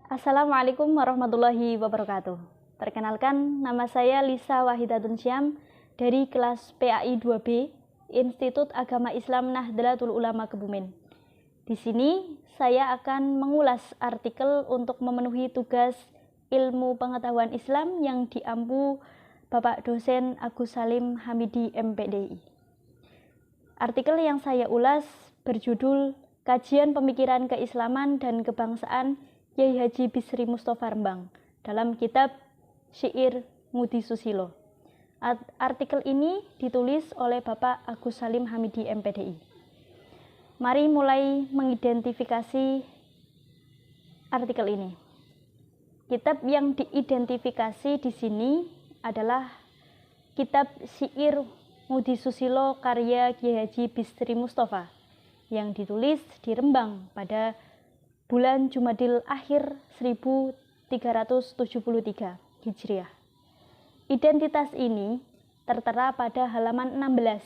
Assalamualaikum warahmatullahi wabarakatuh. Perkenalkan, nama saya Lisa Wahidatun Syam dari kelas PAI 2B, Institut Agama Islam Nahdlatul Ulama Kebumen. Di sini saya akan mengulas artikel untuk memenuhi tugas ilmu pengetahuan Islam yang diampu Bapak dosen Agus Salim Hamidi MPDI. Artikel yang saya ulas berjudul Kajian Pemikiran Keislaman dan Kebangsaan Kyai Haji Bisri Mustofa Rembang dalam kitab Syair Ngudi Susilo. Artikel ini ditulis oleh Bapak Agus Salim Hamidi MPDI. Mari mulai mengidentifikasi artikel ini. Kitab yang diidentifikasi di sini adalah kitab Syair Ngudi Susilo karya Kyai Haji Bisri Mustofa yang ditulis di Rembang pada bulan Jumadil Akhir 1373 Hijriah. Identitas ini tertera pada halaman 16,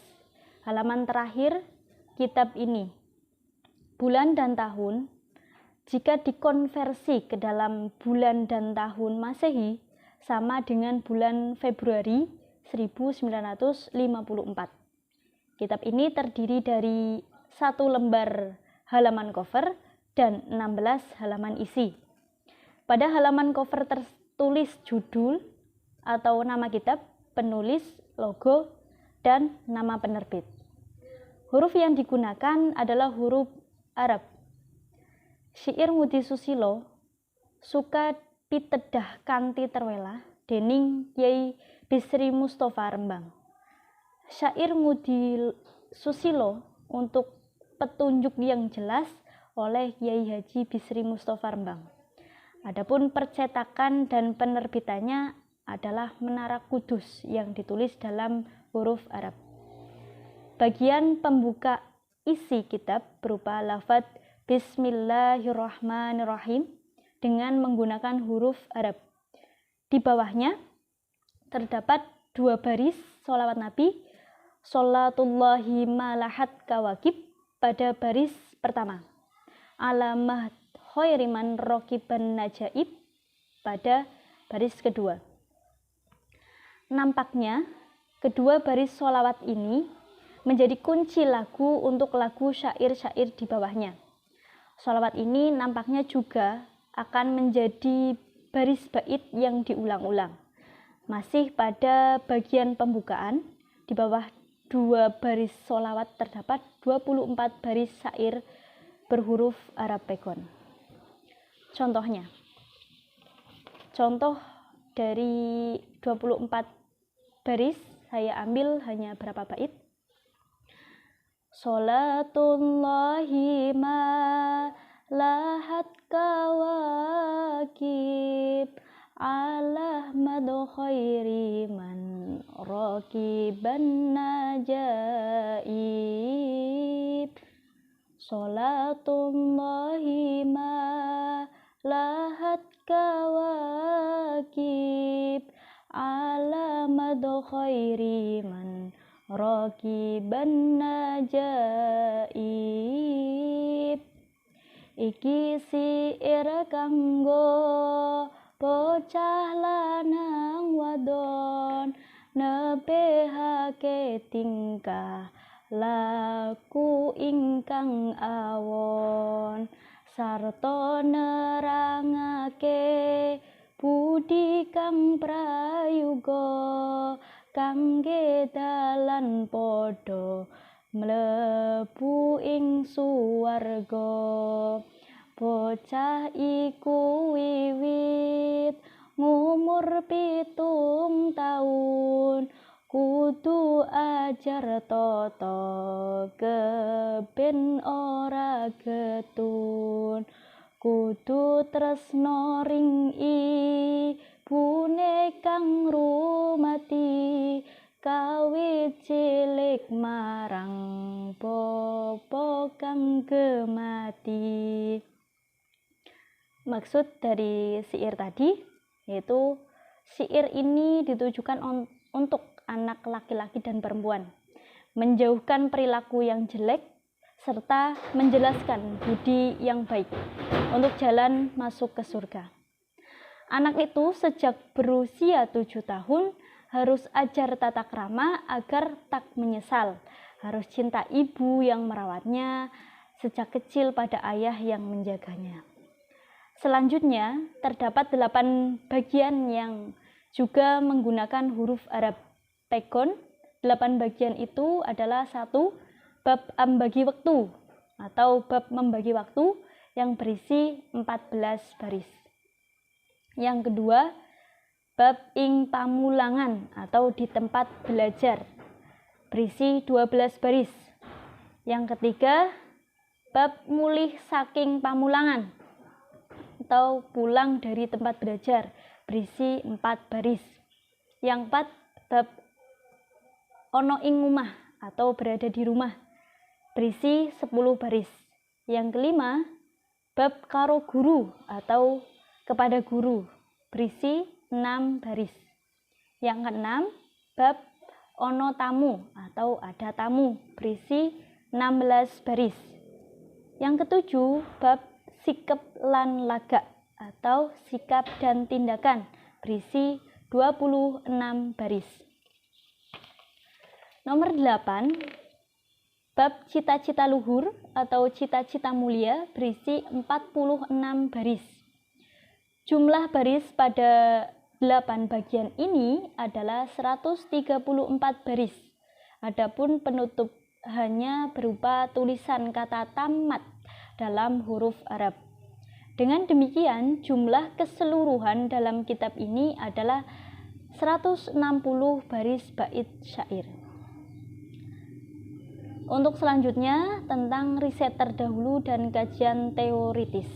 halaman terakhir kitab ini. Bulan dan tahun, jika dikonversi ke dalam bulan dan tahun Masehi, sama dengan bulan Februari 1954. Kitab ini terdiri dari 1 lembar halaman cover dan 16 halaman isi. Pada halaman cover tertulis judul atau nama kitab, penulis, logo, dan nama penerbit. Huruf yang digunakan adalah huruf Arab. Syair Ngudi Susilo suka pitedah kanthi terwela dening Kyai Bisri Mustofa Rembang. Syair Ngudi Susilo untuk petunjuk yang jelas oleh Kyai Haji Bisri Mustofa Rembang. Adapun percetakan dan penerbitannya adalah Menara Kudus yang ditulis dalam huruf Arab. Bagian pembuka isi kitab berupa lafaz Bismillahirrahmanirrahim dengan menggunakan huruf Arab. Di bawahnya terdapat 2 baris sholawat Nabi, Sholatullahi malahat kawakib pada baris pertama. Alamah khairiman rokiban najaib pada baris kedua. Nampaknya kedua baris sholawat ini menjadi kunci lagu untuk lagu syair-syair di bawahnya. Sholawat ini nampaknya juga akan menjadi baris bait yang diulang-ulang. Masih pada bagian pembukaan, di bawah 2 baris sholawat terdapat 24 baris syair berhuruf Arab pegon. Contohnya, contoh dari 24 baris saya ambil hanya berapa bait. Sholatullahi ma lahat kawakib ala madu khairi man rakiban najaib. Sholatullahi ma lahat kawakib ala madu khairi man rakiban najaib. Iki syair kanggo bocah lanang wadon nebehake tingkah laku ingkang awon sarta nerangake budi kang prayoga kangge dalan padha mlebu ing suwarga. Bocah iku wiwit ngumur 7 taun kudu ajar tata keben ora getun, kudu tresno ring ibune kang rumati kawit cilik marang bapa kang gemati. Maksud dari syair tadi yaitu syair ini ditujukan untuk anak laki-laki dan perempuan, menjauhkan perilaku yang jelek serta menjelaskan budi yang baik untuk jalan masuk ke surga. Anak itu sejak berusia 7 tahun harus ajar tata krama agar tak menyesal, harus cinta ibu yang merawatnya sejak kecil pada ayah yang menjaganya. Selanjutnya, terdapat 8 bagian yang juga menggunakan huruf Arab Pegon. 8 bagian itu adalah 1. Bab membagi waktu atau bab membagi waktu yang berisi 14 baris. Yang kedua, bab ing pamulangan atau di tempat belajar berisi 12 baris. Yang ketiga, bab mulih saking pamulangan atau pulang dari tempat belajar berisi 4 baris. Yang 4, bab ono ing rumah atau berada di rumah berisi 10 baris. Yang kelima, bab karo guru atau kepada guru berisi 6 baris. Yang keenam, bab ono tamu atau ada tamu berisi 16 baris. Yang ketujuh, bab sikap lan laga atau sikap dan tindakan berisi 26 baris. Nomor 8, bab cita-cita luhur atau cita-cita mulia berisi 46 baris. Jumlah baris pada 8 bagian ini adalah 134 baris. Adapun penutup hanya berupa tulisan kata tamat dalam huruf Arab. Dengan demikian, jumlah keseluruhan dalam kitab ini adalah 160 baris bait syair. Untuk selanjutnya, tentang riset terdahulu dan kajian teoritis.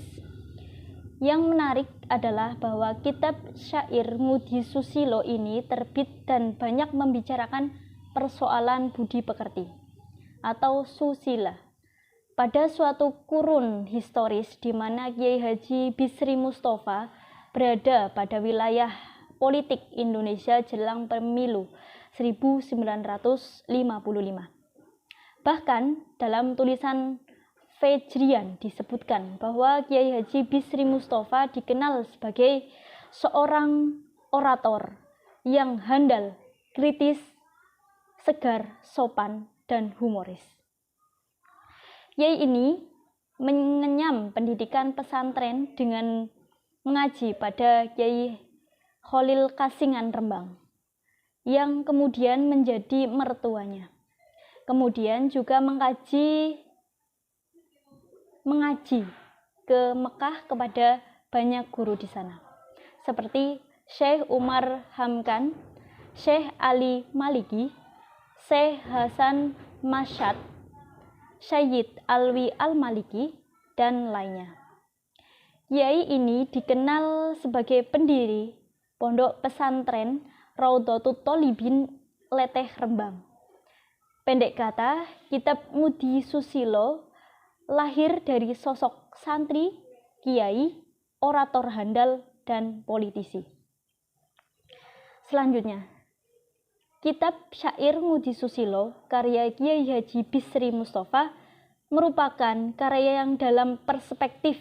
Yang menarik adalah bahwa kitab syair Ngudi Susilo ini terbit dan banyak membicarakan persoalan budi pekerti atau susila pada suatu kurun historis di mana Kiai Haji Bisri Mustofa berada pada wilayah politik Indonesia jelang pemilu 1955. Bahkan dalam tulisan Fejrian disebutkan bahwa Kiai Haji Bisri Mustofa dikenal sebagai seorang orator yang handal, kritis, segar, sopan, dan humoris. Kiai ini mengenyam pendidikan pesantren dengan mengaji pada Kiai Khalil Kasingan Rembang, yang kemudian menjadi mertuanya. Kemudian juga mengaji ke Mekah kepada banyak guru di sana, seperti Syekh Umar Hamkan, Syekh Ali Maliki, Syekh Hasan Masyad, Syed Alwi Al-Maliki, dan lainnya. Kiai ini dikenal sebagai pendiri pondok pesantren Raudhatut Tholibin Leteh Rembang. Pendek kata, kitab Ngudi Susilo lahir dari sosok santri, kiai, orator handal, dan politisi. Selanjutnya, kitab syair Ngudi Susilo karya Kiai Haji Bisri Mustofa merupakan karya yang dalam perspektif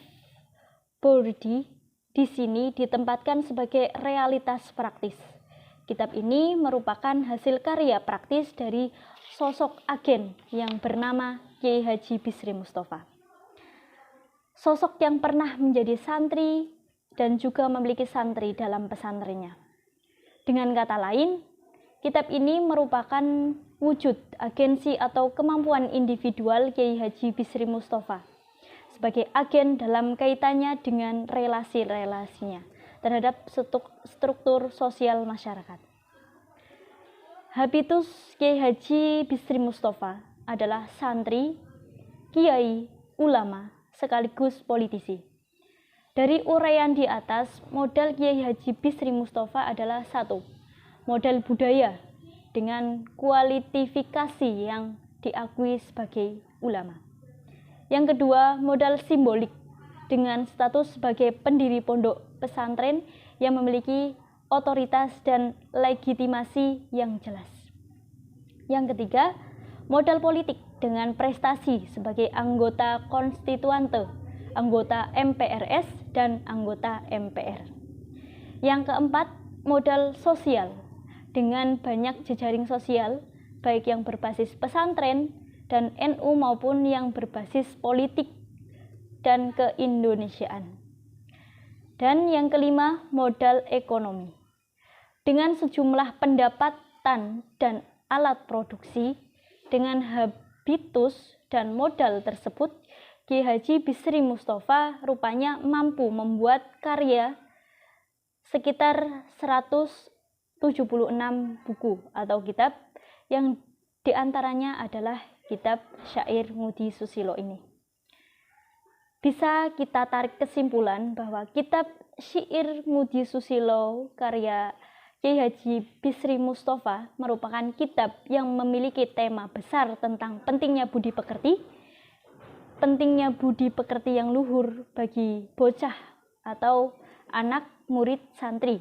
Bordi di sini ditempatkan sebagai realitas praktis. Kitab ini merupakan hasil karya praktis dari sosok agen yang bernama Kiai Haji Bisri Mustofa. Sosok yang pernah menjadi santri dan juga memiliki santri dalam pesantrennya. Dengan kata lain, kitab ini merupakan wujud agensi atau kemampuan individual Kiai Haji Bisri Mustofa sebagai agen dalam kaitannya dengan relasi-relasinya terhadap struktur sosial masyarakat. Habitus Kiai Haji Bisri Mustofa adalah santri, kiai, ulama, sekaligus politisi. Dari uraian di atas, modal Kiai Haji Bisri Mustofa adalah 1. Modal budaya dengan kualitifikasi yang diakui sebagai ulama. Yang kedua, modal simbolik dengan status sebagai pendiri pondok pesantren yang memiliki otoritas dan legitimasi yang jelas. Yang ketiga, modal politik dengan prestasi sebagai anggota konstituante, anggota MPRS, dan anggota MPR. Yang keempat, modal sosial dengan banyak jejaring sosial, baik yang berbasis pesantren dan NU maupun yang berbasis politik dan keindonesiaan. Dan yang kelima, modal ekonomi. Dengan sejumlah pendapatan dan alat produksi, dengan habitus dan modal tersebut, Kiai Haji Bisri Mustafa rupanya mampu membuat karya sekitar 176 buku atau kitab, yang diantaranya adalah kitab Syair Ngudi Susilo ini. Bisa kita tarik kesimpulan bahwa kitab Syair Ngudi Susilo karya Kiai Haji Bisri Mustafa merupakan kitab yang memiliki tema besar tentang pentingnya budi pekerti yang luhur bagi bocah atau anak murid santri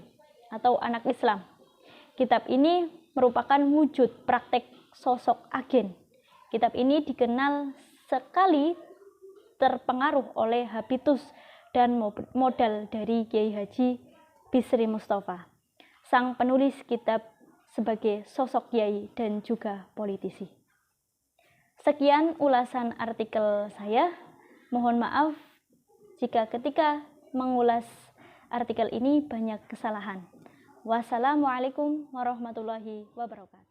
atau anak Islam. Kitab ini merupakan wujud praktek sosok agen. Kitab ini dikenal sekali terpengaruh oleh habitus dan modal dari Kiai Haji Bisri Mustafa, sang penulis kitab sebagai sosok kiai dan juga politisi. Sekian ulasan artikel saya. Mohon maaf jika ketika mengulas artikel ini banyak kesalahan. Wassalamualaikum warahmatullahi wabarakatuh.